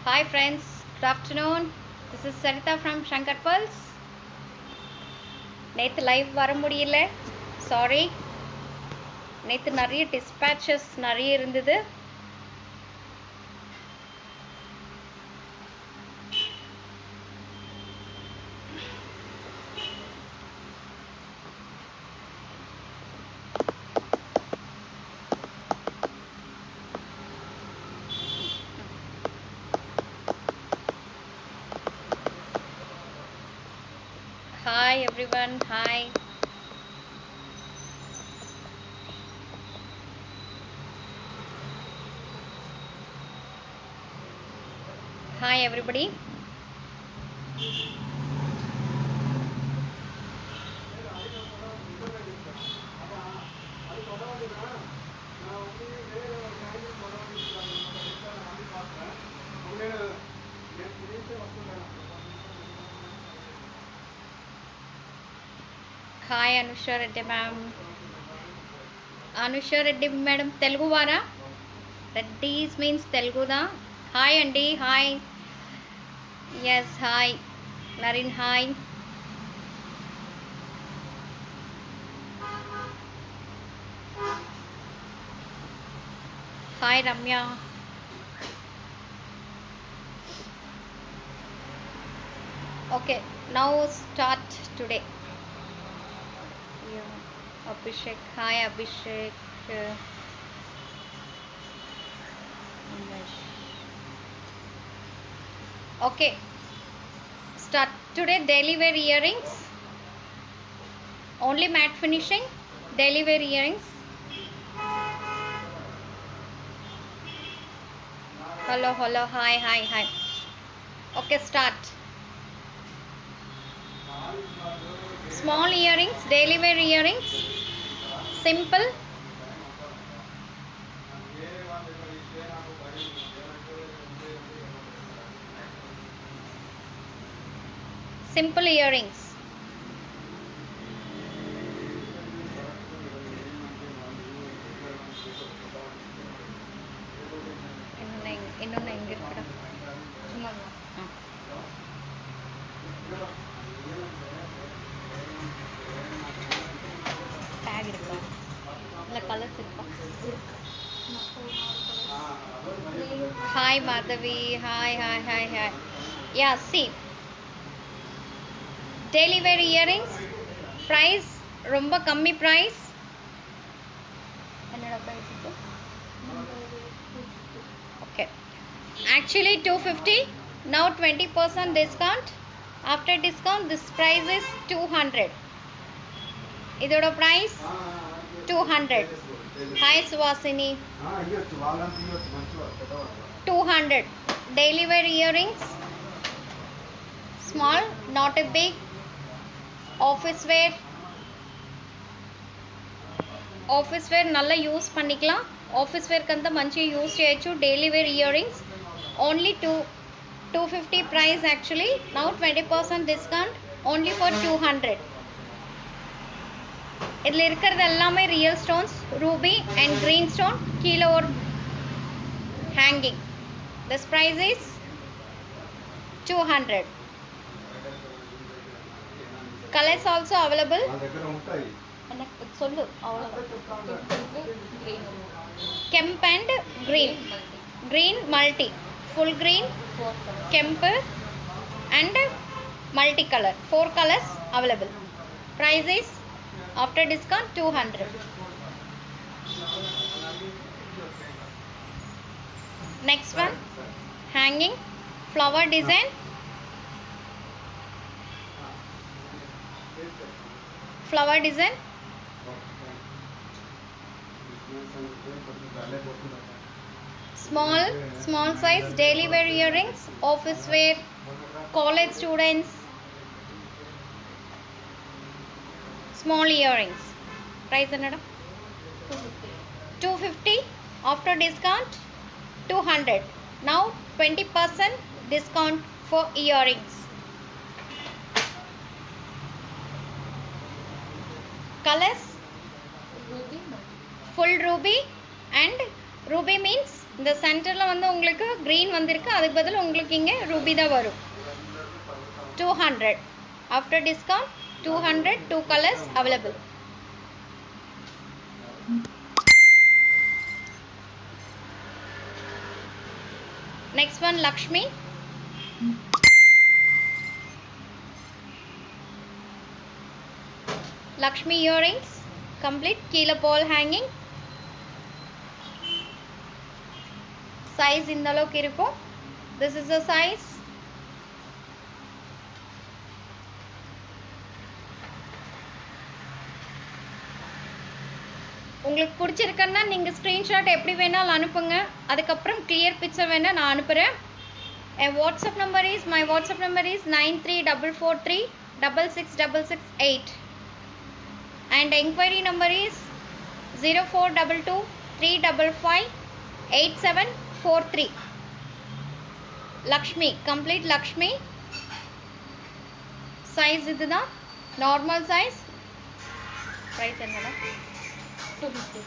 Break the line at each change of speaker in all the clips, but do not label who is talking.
Hi friends, good afternoon. This is Sarita from Shankar Pulse. நேற்று live வர முடியல, sorry. நேற்று நிறைய டிஸ்பேச்சஸ் நிறைய இருந்தது. Hi everyone, hi. Hi everybody. Hi Anusha Reddy ma'am. Anusha Reddy madam, Telugu vara? Reddy's means Telugu da. Hi Andy, hi. Yes, hi. Narin, hi. Hi Ramya. Okay, now start today. Yeah, Abhishek. Hi Abhishek. Umesh. Okay, start today. Daily wear earrings. Only matte finishing. Daily wear earrings. Hello, hello. Hi, hi, hi. Okay, start. Small earrings. Daily wear earrings. Simple. Simple earrings. இன்னொன்று எங்கே இருக்குடா சும்மா take இருக்கா இல்லை colours இருக்கா Hi Madhavi. Hi, hi, hi, hi. Yeah, see. Daily wear earrings. Price ரொம்ப கம்மி price. என்னோட price இது? Okay. Actually 250. Now 20% discount. After discount this price is 200. இதோட price 200. Hi Suhasini. 200. Daily wear earrings. Small, not a big. Office wear. Office wear நல்லா use பண்ணிக்கலாம். Office wear కంతా మంచిగా use చేయొచ్చు. Daily wear earrings only 250 price actually. Now 20% discount only for 200. இதில் இருக்கிறது எல்லாமே real stones, Ruby and green stone. கீழே ஒரு hanging. This price is 200. Colors also available. சொல்லு kemp and green multi, full green, kemp and multicolor, 4 colors available. Price is after discount 200. Next one, hanging flower design. Flower design. Small size daily wear earrings, office wear, college students. Small earrings. Price என்னடா 250. After discount 200. Now 20% discount for earrings. Colors full ruby and Ruby means இந்த சென்டரில் வந்து உங்களுக்கு green வந்திருக்கு, அதுக்கு பதில் உங்களுக்கு இங்கே ரூபி தான் வரும். 200 after discount 200, 2 colours available. Next one Lakshmi. Lakshmi earrings complete, கீழே பால் ஹேங்கிங். சைஸ் இந்த அளவுக்கு இருக்கும். This is a size. உங்களுக்கு பிடிச்சிருக்குன்னா நீங்கள் ஸ்க்ரீன்ஷாட் எப்படி வேணாலும் அனுப்புங்க, அதுக்கப்புறம் கிளியர் பிக்சர் வேணால் நான் அனுப்புகிறேன். என் WhatsApp number is 9344366668 and enquiry number is 0422355873. Lakshmi complete Lakshmi. Size இதுதான், நார்மல் சைஸ். ப்ரைஸ் என்னடா? 250.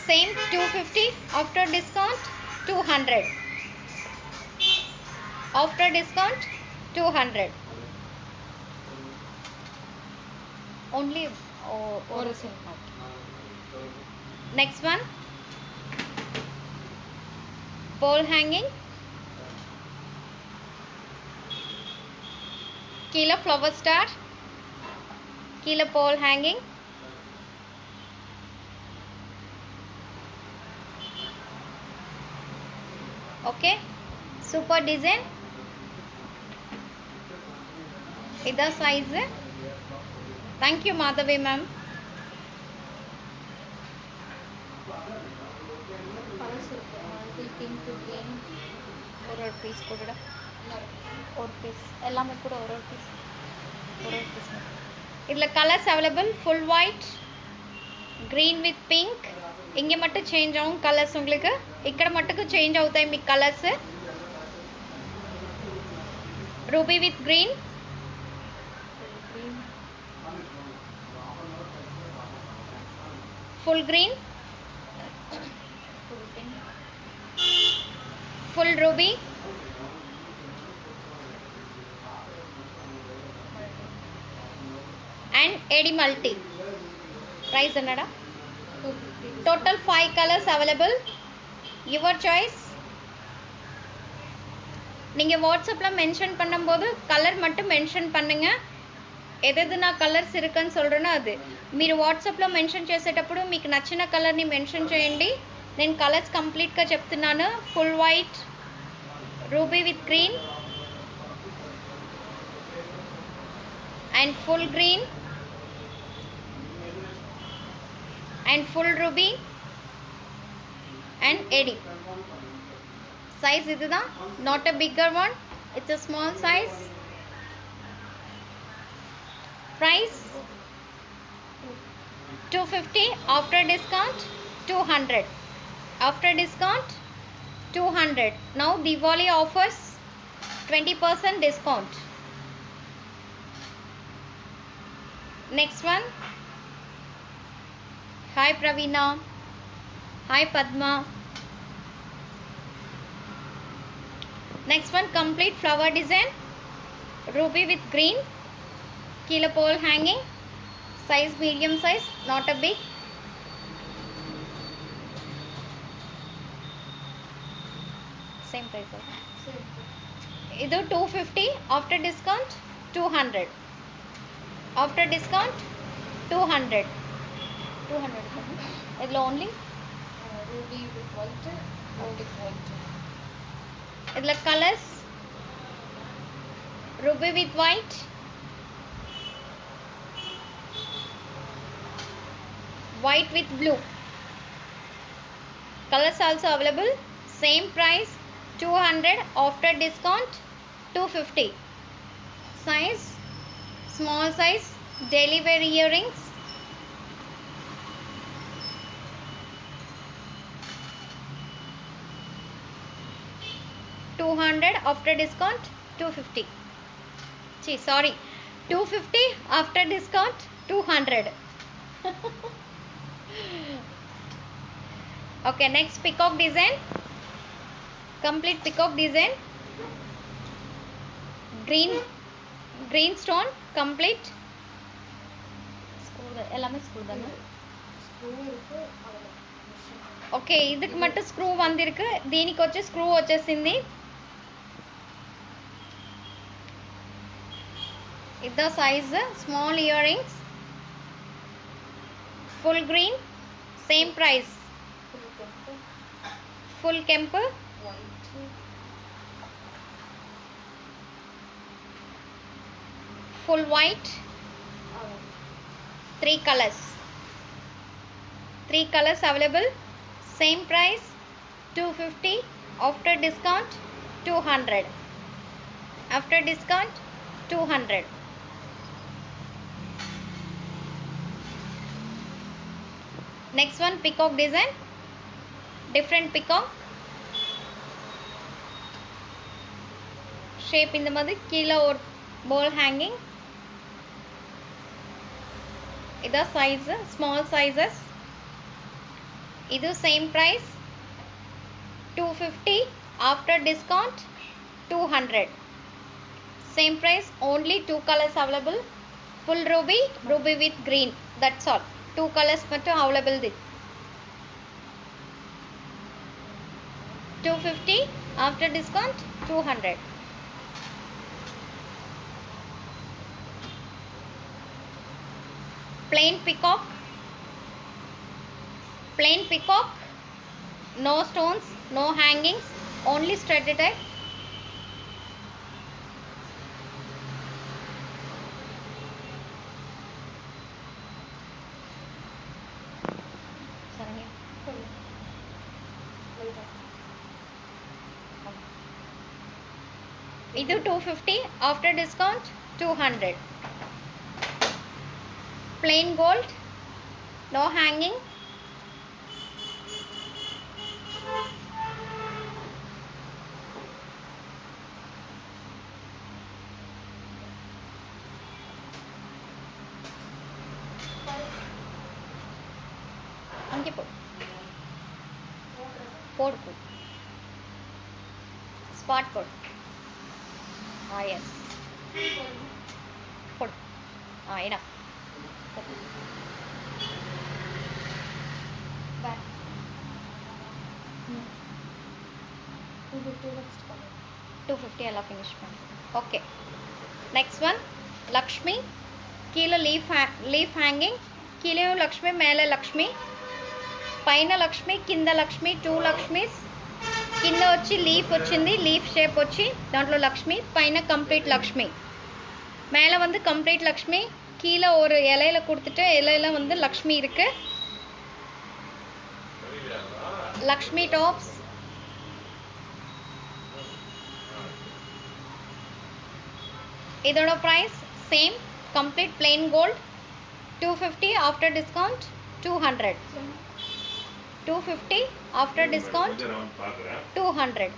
Same 250 after discount 200. After discount 200. Only ஒரு single. Next one, pole hanging. கீழே flower star, கீழே pole hanging. Okay, super design. இதான் சைஸு. Thank you Madhavi ma'am. ஒரு piece கூட, ஒரு piece எல்லாமே கூட ஒரு பீஸ், ஒரு பீஸ். இதில் colours available. Full white, green with pink. இங்கே மட்டும் சேஞ்ச் ஆகும் కలర్స్ உங்களுக்கு, ఇక్కడ మట్టుకు చేంజ్ అవుతాయి మీకు colours. Ruby with green, full green, full ruby, and AD multi. Price అన్నాడా? Total 5 colors available. Your choice. நீங்கள் வாட்ஸ்அப்பில் மென்ஷன் பண்ணும்போது கலர் மட்டும் மென்ஷன் பண்ணுங்க. ఏదైతే నా కలర్స్ இருக்குன்னு சொல்கிறேనో అది మీరు వాట్సాప్లో మెన్షన్ చేసేటప్పుడు మీకు నచ్చిన కలర్ని మెన్షన్ చేయండి. నేను కలర్స్ కంప్లీట్గా చెప్తున్నాను. Full white, ruby with green, and full green, and full ruby and eddy. Size இதுதான், not a bigger one, it's a small size. Price 250 after discount 200. After discount 200. Now Diwali offers 20% discount. Next one. Hi Praveena. Hi Padma. Next one, complete flower design. Ruby with green. Kilo pole hanging. Size medium size, not a big. Same price. Idu 250 after discount 200. After discount 200. 200. It's only
ruby with white, with white.
It's colors. Ruby with white, white with blue. Colors also available. Same price 200 after discount 250. Size small size, daily wear earrings. $200 after discount 250. Gee, sorry, 250 after discount 200. Okay, next peacock design. Complete peacock design. Green stone complete. எல்லாமே screw தானே.
Screw இருக்கு அதுல machine.
Okay ಇದಕ್ಕೆ மட்டும் screw వందిருக்கு దీనికి వచ్చి screw వచ్చేసింది ఇద size small earrings full green same price full కెంపు
white
full white 3 colors available same price 250 after discount 200 after discount 200 next one peacock design different peacock shape இந்த மாதிரி கீழ ஒரு ball hanging इधर size small sizes इधर same price 250 after discount 200 same price only 2 colors available full ruby with green that's all 2 colors mattum available this 250 after discount 200 plain peacock no stones no hangings only straight type Saranya idu 250 after discount 200 plain gold no hanging ange podu spot podu yes podu enough
back 250 next color
250 alla finish pannu okay next one lakshmi keela leaf hanging keela lakshmi mele lakshmi paina lakshmi kinda lakshmi two lakshmis kinda vachi leaf vachindi leaf shape vachi dantlo lakshmi paina complete lakshmi mele vandu complete lakshmi keela oru elaila kudutittu elaila vandu lakshmi irukku lakshmi tops idoda price same complete plain gold 250 after discount 200 250 after discount 200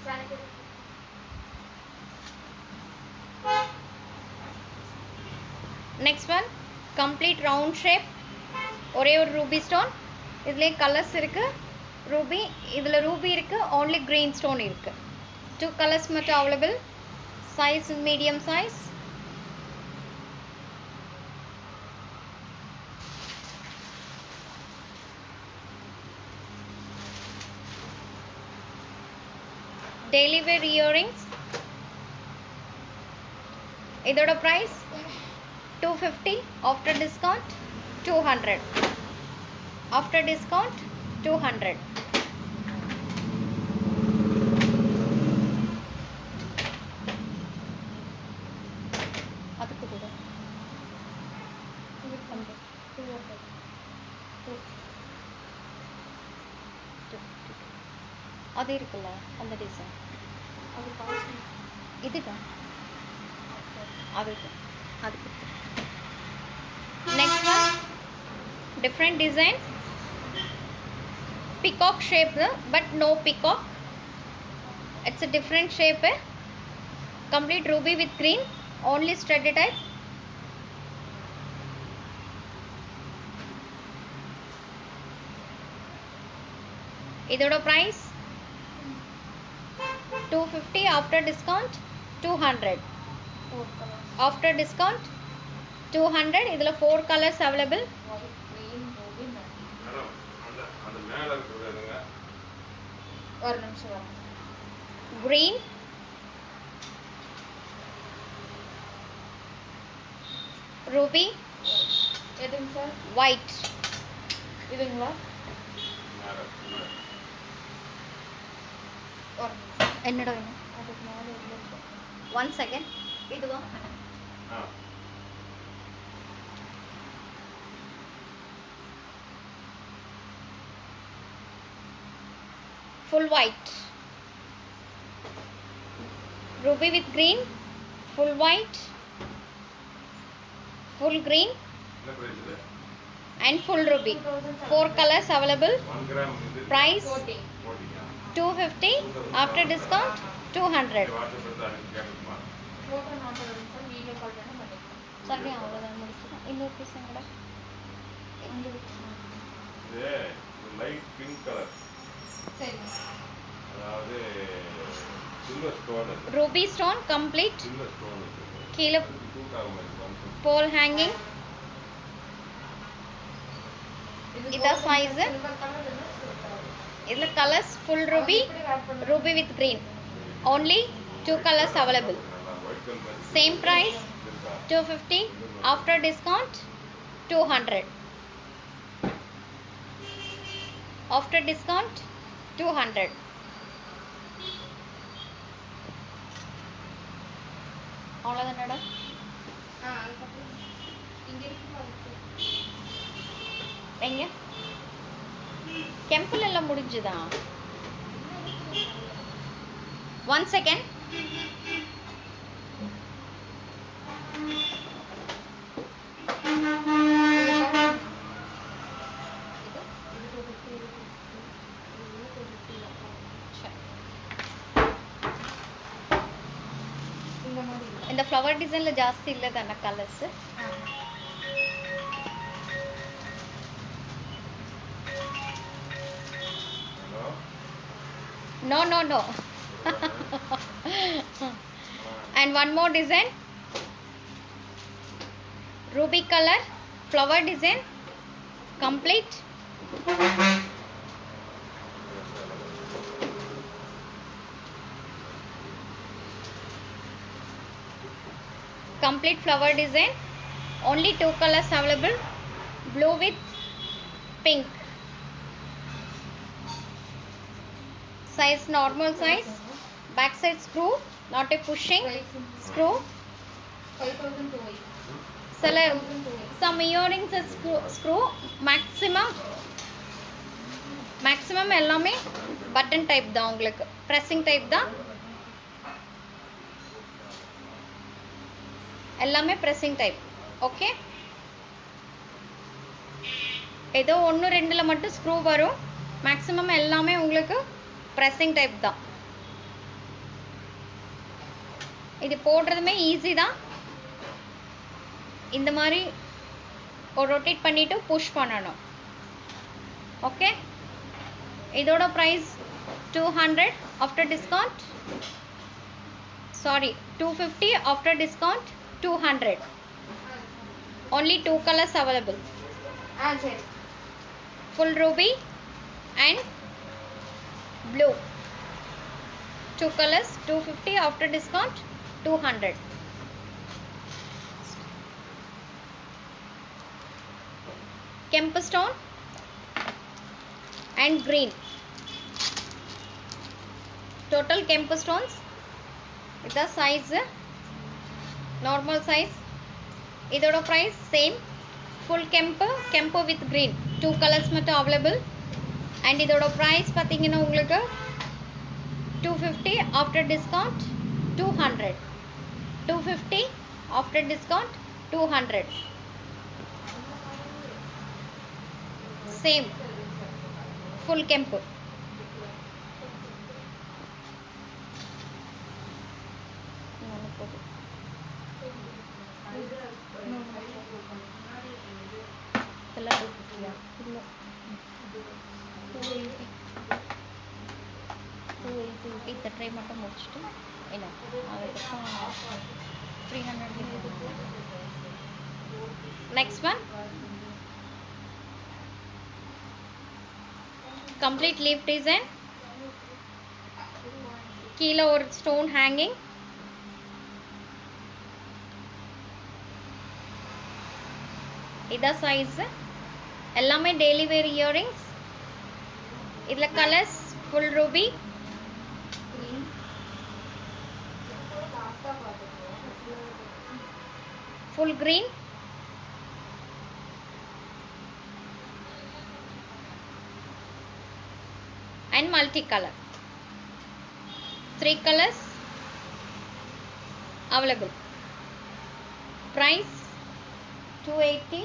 next one complete round shape ஒரே ஒரு ruby stone இதுல colours இருக்கு ruby இதுல ruby இருக்கு only green stone இருக்கு 2 colors மட்டும் available size medium size daily wear earrings idoda price 250 after discount 200 after discount 200 adukku kuda அது இருக்குல்ல அந்த டிசைன்
அது காஸ்ட்லி
இதுதான் அது next one different design peacock shape but no peacock it's a different shape complete ruby with green only studded type இதோட price 250 after discount 200.
Four colors.
After discount 200. இதுல 4 colors available.
White, green, ruby, matte.
Madam அந்த மேல இருக்கிறது எதுங்க?
ஒரு நிமிஷம் வரேன்.
Green, ruby,
எதுங்க சார்?
white.
இதுங்களா?
மேல
ஒரு நிமிஷம்.
என்னடா வேணும்?
அதுக்கு மேலே எவ்வளோ இருக்கு?
1 second. இதுவா?
ஆ
Full white. Ruby with green, full white, full green
என்ன பிரைஸ் இது?
and full ruby. 4 colors available.
1 gram இது
Price
40.
போட்டிங்க.
250 after discount 200.
வாட்ஸ்அப் எடுத்து அனுப்பி கேட்கணுமா?
ஃபோட்டோ நான் சொல்கிறேன் சார், வீடியோ கால் வேணால் பண்ணிக்கலாம்.
சரி அவ்வளோதான் முடிச்சிடும். இன்னொரு பீஸ் எங்கடா?
இங்கே விட்டுருங்க.
இது லைட் பிங்க் கலர்,
சரிங்க.
அதாவது சில்வர் ஸ்டோன் இருக்கு.
Ruby stone complete.
Silver stone இருக்கு.
கீழே
சூட் ஆகும் மாதிரி கான்செப்ட்.
pole hanging. இதான் size.
சில்வர் கலர் இல்லை, silver color.
இதுல colors full ruby,
எப்படி wrap பண்ணுறது?
ruby with green. Only 2 colors available.
நல்லா ஒயிட் கலர் மாதிரி
Same price
இருக்கா?
250 after discount 200. After discount 200. அவ்வளோதானடா?
அதுக்கப்புறம் இங்கே இருக்குமா அதுக்கு?
எங்க கெம்பில் எல்லாம் முடிஞ்சுதா? 1 second.
இந்த மாதிரி இல்லை.
இந்த ஃப்ளவர் டிசைன்ல ஜாஸ்தி இல்லை தானே colours?
Hello
No, no, no. And one more design. Ruby color, flower design, complete. Complete flower design. Only 2 colors available. Blue with pink. Size normal size. Back side screw, not a pushing screw.
5,200.
சில some earrings screw maximum எல்லாமே button type தான், உங்களுக்கு pressing type தான், எல்லாமே pressing type. Okay, ஏதோ 1-2ல மட்டும் screw வரும், maximum எல்லாமே உங்களுக்கு pressing டைப் தான். இது போடுறதுமே ஈஸி தான். இந்த மாதிரி ஒரு ரொட்டேட் பண்ணிட்டு புஷ் பண்ணணும். ஓகே, இதோட price 200 after discount, sorry 250 after discount 200. only 2 colors available.
சரி.
Full ruby and blue, 2 colors, 250 after discount 200. Kemp stone and green, total Kemp stones. The size normal size. இதோட price same. Full Kemp with green, 2 colors மட்டும் available. and இதோட price பாத்தீங்கன்னா உங்களுக்கு 250 after discount 200. 250 after discount 200. Same full Kemp. இதெல்லாம் 250 இல்ல 280. இந்த try மட்டும் முடிச்சுட்டு இல்லை அதுக்கப்புறம் 300 next one complete leaf design கீழே ஒரு ஸ்டோன் ஹேங்கிங் இதான் சைஸ் எல்லாமே டெய்லி வேர் இயரிங்ஸ் இதுல colours full Ruby full green and multicolor 3 colors available price 280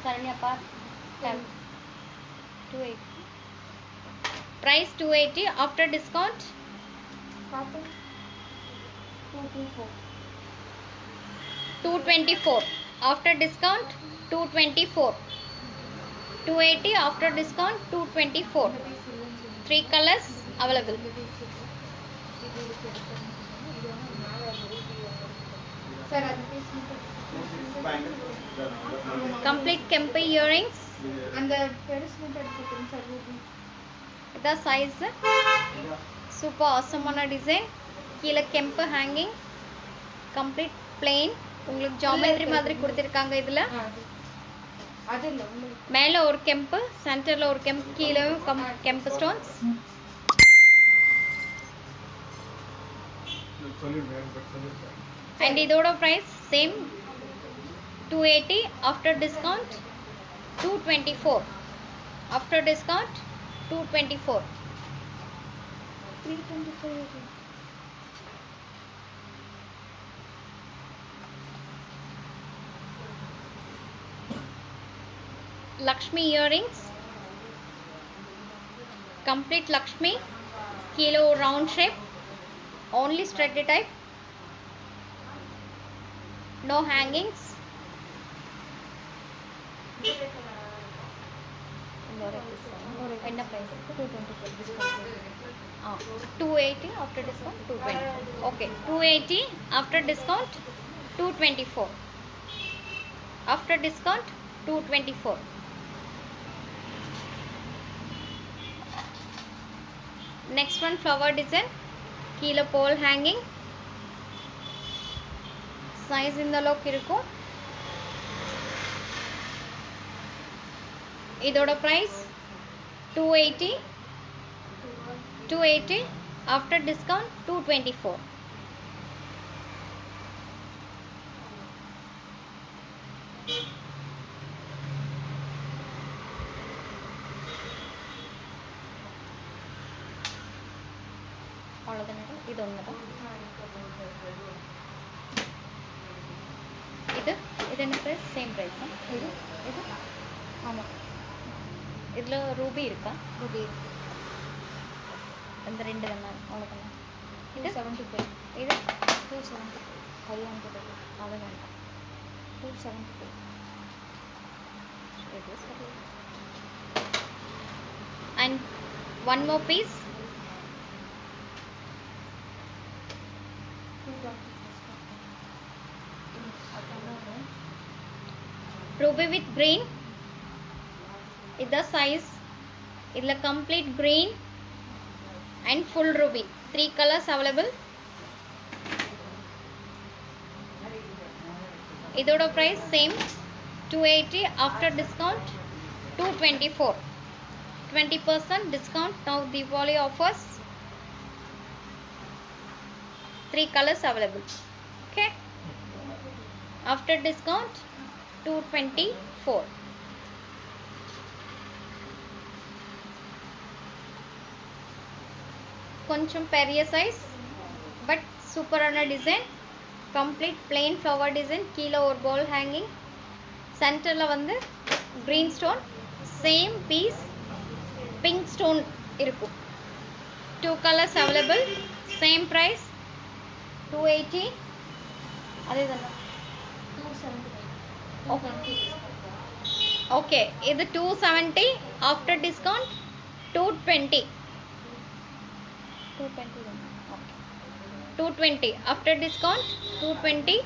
Saranya par 280 price 280 after discount 224 after discount 224 280 after discount 224 3 colors available
sir
complete kempe earrings
அந்த பெருசு மட்டும் எடுத்துக்கோங்க sir Ruby
இதான் size super ஆசமான design கீழே கெம்பு hanging complete plain உங்களுக்கு geometry மாதிரி கொடுத்துருக்காங்க இதில்
அது இல்ல உங்களுக்கு
மேலே ஒரு கெம்பு சென்டரில் ஒரு கெம்பு கீழே கெம்பு ஸ்டோன்ஸ் அண்ட் இதோட price same 280 after discount 224 after discount 224
325
Lakshmi earrings complete Lakshmi kilo round shape only studded type no hangings என்ன price
225 discount
280 after discount 220 okay 280 after discount 224 after discount 224 next one flower design கீழே pole hanging size இந்த அளவுக்கு இருக்கும் இதோட price 280 after discount 224 அவ்வளோதானே இது ஒன்று தான் இது என்ன ப்ரைஸ் சேம் ப்ரைஸ் தான்
இது
ஆமாம் இதில் ரூபி இருக்கா
ரூபி
இந்த ரெண்டு தானே அவ்வளோதானே இது
275
இது
275 500
அது வேண்டாம்
275
இது சரி and one more piece
220
ruby with green the size idla complete green and full ruby 3 colors available idoda price same 280 after discount 224 20% discount now Diwali offers 3 colors available okay after discount 224 கொஞ்சம் பெரிய size but சூப்பரான design complete plain flower design கீழே ஒரு ball hanging சென்டரில் வந்து green stone same piece pink stone இருக்கும் 2 colors available same price 280 அதே தானே
275
okay இது 270 after discount 220 220 okay 220 after discount 220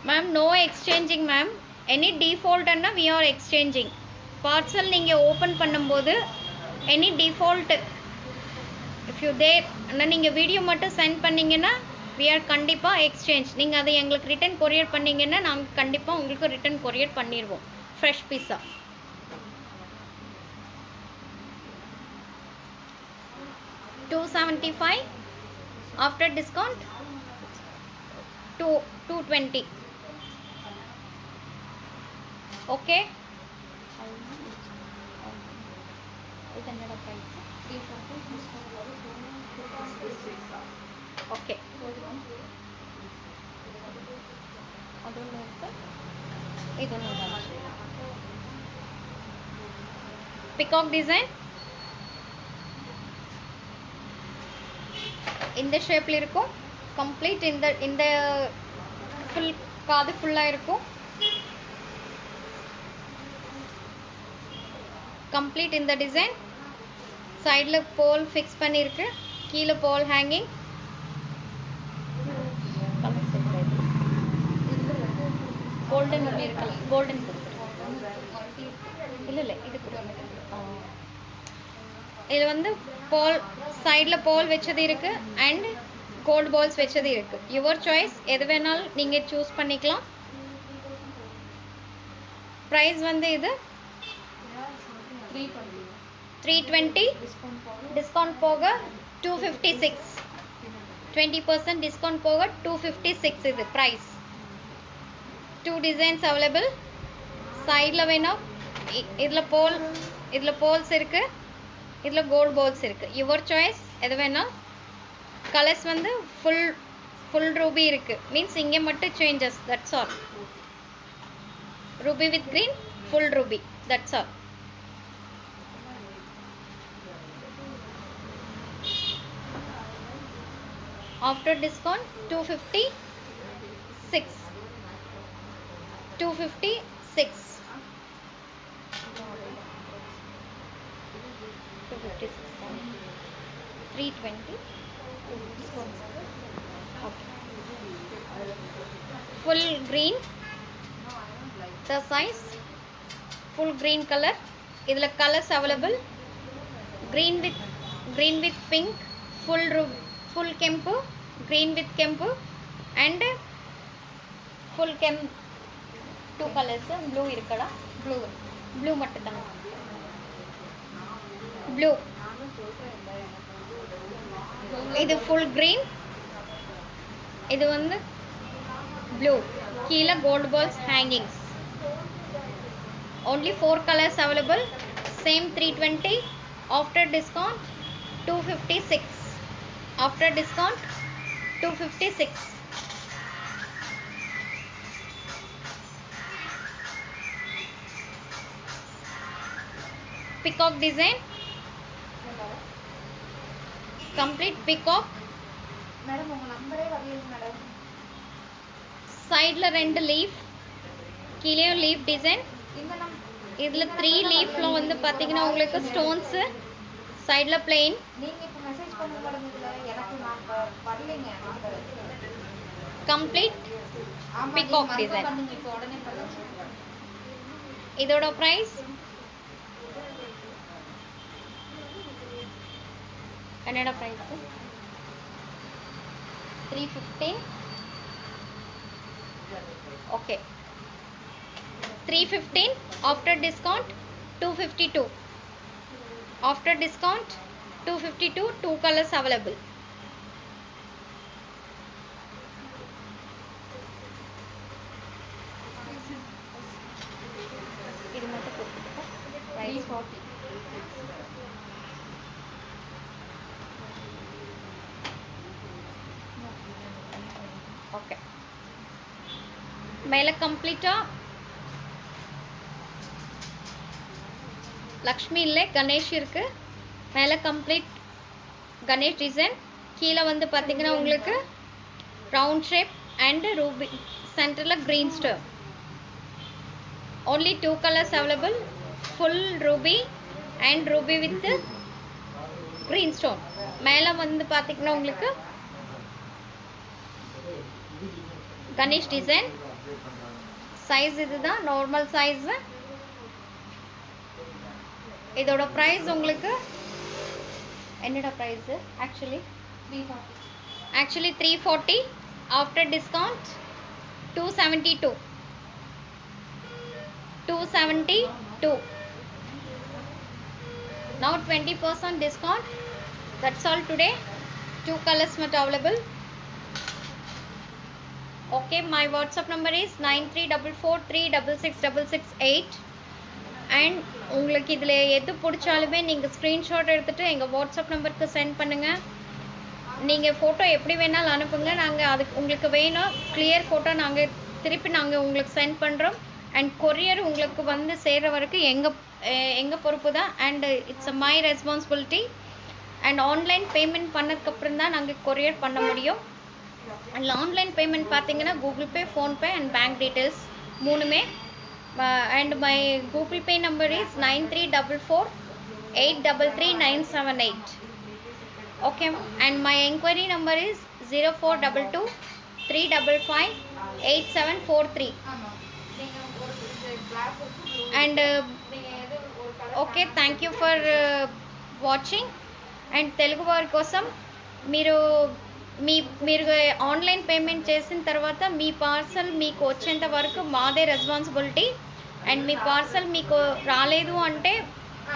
ma'am no exchanging ma'am any default anna we are exchanging parcel நீங்க open பண்ணும்போது any default if you there அண்ணா நீங்க video மட்டும் send பண்ணீங்கன்னா we are கண்டிப்பா exchange நீங்க அதை எங்களுக்கு ரிட்டர்ன் கொரியர் பண்ணீங்கன்னா நாங்க கண்டிப்பா உங்களுக்கு ரிட்டர்ன் கொரியர் பண்ணிடுவோம் fresh pizza 275 after discount 220 okay இதனோட price 340 okay ಅದೊಂದು ಇರುತ್ತೆ ಇದೊಂದು peacock design இந்த ஷேப்ல இருக்கும் கம்ப்ளீட் இந்த ஃபுல் காது ஃபுல்லா இருக்கும் கம்ப்ளீட் இந்த டிசைன் சைடுல போல் ஃபிக்ஸ் பண்ணிருக்கு கீழ போல் ஹேங்கிங் கோல்டன் ஒன்று இருக்கல கோல்டன் இல்ல இது இது வந்து பால் சைடுல பால் வெச்சது இருக்கு and கோல்ட் பால்ஸ் வெச்சது இருக்கு யுவர் சாய்ஸ் எது வேணாலும் நீங்க சூஸ் பண்ணிக்கலாம் பிரைஸ் வந்து இது 320 டிஸ்கவுண்ட் போக 256 20% டிஸ்கவுண்ட் போக 256 இது பிரைஸ் 2 டிசைன்ஸ் அவைலபிள் சைடுல வேணா இதுல போல்ஸ் இருக்கு இதுல கோல்ட் பால்ஸ் இருக்கு யுவர் சாய்ஸ் எது வேணா கலர்ஸ் வந்து ஃபுல் ரூபி இருக்கு மீன்ஸ் இங்க மட்டும் changes that's all Ruby with green full Ruby that's all after discount 256 320 okay full green the size full green color idla colors available green with pink full kempu green with kempu and full two colors blue irukada blue mattum thana blue இது full green இது வந்து blue கீழ gold balls hangings only 4 colors available same 320 after discount 256 after discount 256 peacock design complete peacock
madam உங்க நம்பரே வரல madam
சைடுல ரெண்டு leaf கீழேயும் லீஃப் டிசைன்
இந்த
இதுல 3 லீஃப்ல வந்து பாத்தீங்கன்னா உங்களுக்கு ஸ்டோன்ஸ் சைடுல plain
நீங்க இப்ப மெசேஜ் பண்ணுங்க மேடம் இதுல எனக்கு நான் வரலங்க நம்பர்
complete peacock design
பண்ணுங்க இப்ப உடனே பண்ணுங்க
இதோட price Kannada price 315 okay 315 after discount 252 after discount 252 2 colors available இது மட்டும் கொடுத்துட்டு price
340
okay மேல கம்ப்ளீட்டா லக்ஷ்மி இல்ல கணேஷ் இருக்கு மேல கம்ப்ளீட் கணேஷ் டிசைன் கீழ வந்து பாத்தீங்கன்னா உங்களுக்கு ரவுண்ட் ஷேப் and ruby சென்டர்ல green star only 2 colors available full ruby and ruby with green stone. மேலே வந்து பார்த்தீங்கன்னா உங்களுக்கு கணேஷ் டிசைன். சைஸ் இதுதான், நார்மல் சைஸ். இதோட ப்ரைஸ் உங்களுக்கு என்னடா price? Actually 340. After discount 272. Now 20% discount. That's all today. 2 colors much available. Okay, my WhatsApp number is 9344366668. And உங்களுக்கு இதில் எது பிடிச்சாலுமே நீங்கள் ஸ்க்ரீன்ஷாட் எடுத்துகிட்டு எங்கள் வாட்ஸ்அப் நம்பருக்கு சென்ட் பண்ணுங்கள். நீங்கள் ஃபோட்டோ எப்படி வேணாலும் அனுப்புங்க. நாங்கள் அதுக்கு உங்களுக்கு வேணும் கிளியர் ஃபோட்டோ நாங்கள் உங்களுக்கு சென்ட் பண்ணுறோம். அண்ட் கொரியர் உங்களுக்கு வந்து சேர்கிற வரைக்கும் எங்கள் பொறுப்பு தான். And it's my responsibility. And online payment பண்ணதுக்கப்புறம் தான் நாங்கள் கொரியர் பண்ண முடியும். அண்ட் ஆன்லைன் பேமெண்ட் பார்த்தீங்கன்னா Google Pay, PhonePe and bank details மூணுமே. And my Google Pay number is 9344833978. Okay, and my enquiry number is 0422355743. And okay, thank you for watching. And Telugu వారి కోసం మీరు ఆన్లైన్ పేమెంట్ చేసిన తర్వాత మీ parcel మీకు వచ్చేంత వరకు మాదే రెస్పాన్సిబిలిటీ. అండ్ మీ పార్సల్ మీకు రాలేదు అంటే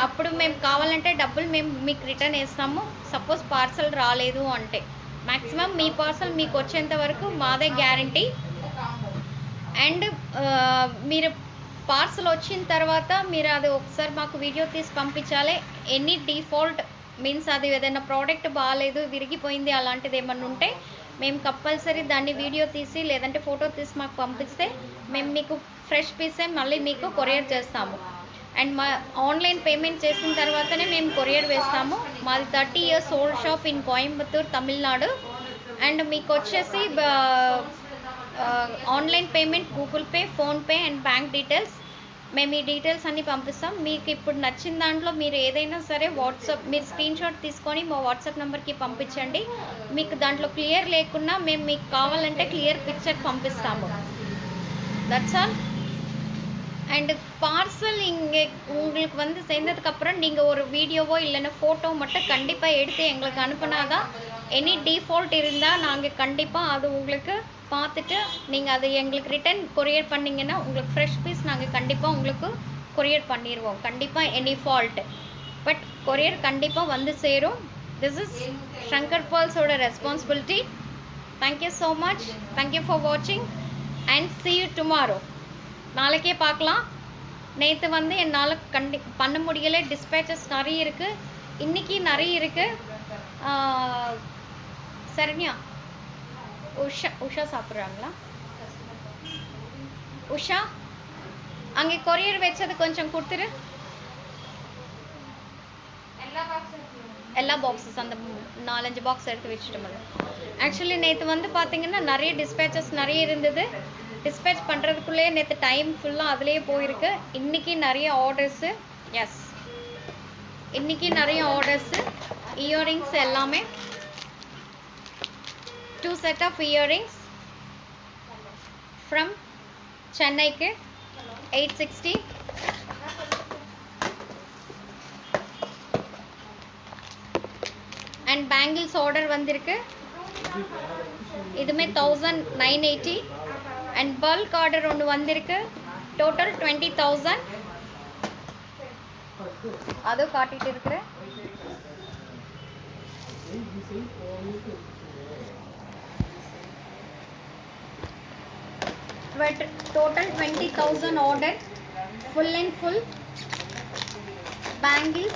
అప్పుడు మేము కావాలంటే డబ్బులు మీకు రిటర్న్ వేస్తాము. సపోజ్ పార్సల్ రాలేదు అంటే మ్యాక్సిమం మీ పార్సల్ మీకు వచ్చేంత వరకు మాదే గ్యారంటీ. అండ్ మీరు పార్సల్ వచ్చిన తర్వాత మీరు అది ఒకసారి మాకు వీడియో తీసి పంపించాలి. ఎనీ డిఫాల్ట్ మీన్స్ అది ఏదైనా ప్రోడక్ట్ బాగాలేదు, విరిగిపోయింది అలాంటిది ఏమన్నా ఉంటే మేము కంపల్సరీ దాన్ని వీడియో తీసి లేదంటే ఫోటో తీసి మాకు పంపిస్తే మేము మీకు ఫ్రెష్ పీసే మళ్ళీ మీకు కొరియర్ చేస్తాము. అండ్ మా ఆన్లైన్ పేమెంట్ చేసిన తర్వాతనే మేము కొరియర్ వేస్తాము. మాది 30 years old shop in Coimbatore, Tamil Nadu. And మీకు వచ్చేసి online payment Google pay, PhonePe and bank details మేము ఈ డీటెయిల్స్ అన్నీ పంపిస్తాం. మీకు ఇప్పుడు నచ్చిన దాంట్లో మీరు ఏదైనా సరే మీరు స్క్రీన్ షాట్ తీసుకొని మా వాట్సాప్ నెంబర్కి పంపించండి. మీకు దాంట్లో క్లియర్ లేకున్నా మేము మీకు కావాలంటే క్లియర్ పిక్చర్ పంపిస్తాము. That's all. அண்ட் பார்சல் இங்கே உங்களுக்கு வந்து சேர்ந்ததுக்கப்புறம் நீங்கள் ஒரு வீடியோவோ இல்லைன்னா ஃபோட்டோ மட்டும் கண்டிப்பாக எடுத்து எங்களுக்கு அனுப்புனாதான் எனி டிஃபால்ட் இருந்தால் நாங்கள் கண்டிப்பாக அது உங்களுக்கு பார்த்துட்டு நீங்கள் அது எங்களுக்கு ரிட்டர்ன் கொரியர் பண்ணிங்கன்னா உங்களுக்கு ஃப்ரெஷ் பீஸ் நாங்கள் கண்டிப்பாக உங்களுக்கு கொரியர் பண்ணிடுவோம். கண்டிப்பாக எனி ஃபால்ட் பட் கொரியர் கண்டிப்பாக வந்து சேரும். திஸ் இஸ் ஷங்கர் பேர்ல்ஸோட responsibility. Thank you so much. Thank you for வாட்சிங் அண்ட் see you tomorrow. நாளைக்கே பார்க்கலாம். நேற்று வந்து என்னால் பண்ண முடியலை. டிஸ்பேச்சஸ் நிறைய இருக்குது, இன்றைக்கி நிறைய இருக்குது. சரண்யா, உஷா சாப்பிட்றாங்களா? உஷா அங்கே கொரியர் வச்சது கொஞ்சம் கொடுத்துரு. எல்லா பாக்ஸஸ் அந்த 4-5 பாக்ஸ் எடுத்து வச்சுட்டோம். ஆக்சுவலி நேற்று வந்து பார்த்தீங்கன்னா நிறைய டிஸ்பேச்சஸ் நிறைய இருந்தது. டிஸ்பேச் பண்ணுறதுக்குள்ளே நேற்று டைம் ஃபுல்லாக அதிலே போயிருக்கு. இன்றைக்கி நிறைய ஆர்டர்ஸு. எஸ், இன்றைக்கி நிறைய ஆர்டர்ஸு. இயரிங்ஸ் எல்லாமே 2 set of earrings from சென்னைக்கு 860. அண்ட் பேங்கிள்ஸ் ஆர்டர் வந்திருக்கு. இதுமே 1980. அண்ட் பல்க் ஆர்டர் ஒன்று வந்திருக்கு. டோட்டல் 20,000. அதுவும் காட்டிட்டு இருக்கிறேன். Total 20,000 ordered. Full and full bangles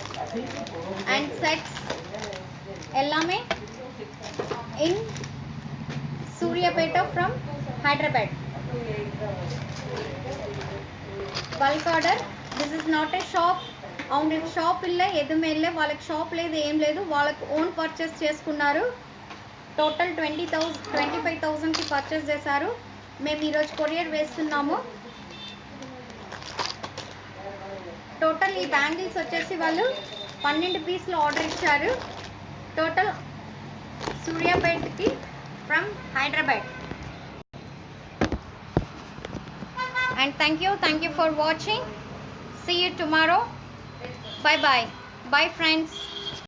and sets எல்லாமே in Suryapeta from Hyderabad. Bulk order. This is not a shop. அவங்களுக்கு షాప్ இல்லை, ఎదుమే இல்லை. వాళ్ళకి షాప్ లేదు, ఏం లేదు. వాళ్ళకి ఓన్ పర్చేస్ చేసుకున్నారు. టోటల్ 25,000కి పర్చేస్ చేశారు. మేము ఈరోజు కొరియర్ వేస్తున్నాము. టోటల్ ఈ బ్యాంగిల్స్ వచ్చేసి వాళ్ళు 12 పీసులు ఆర్డర్ ఇచ్చారు. టోటల్ సూర్యాపేట్కి from Hyderabad. And thank you for watching. See you tomorrow. Bye bye friends.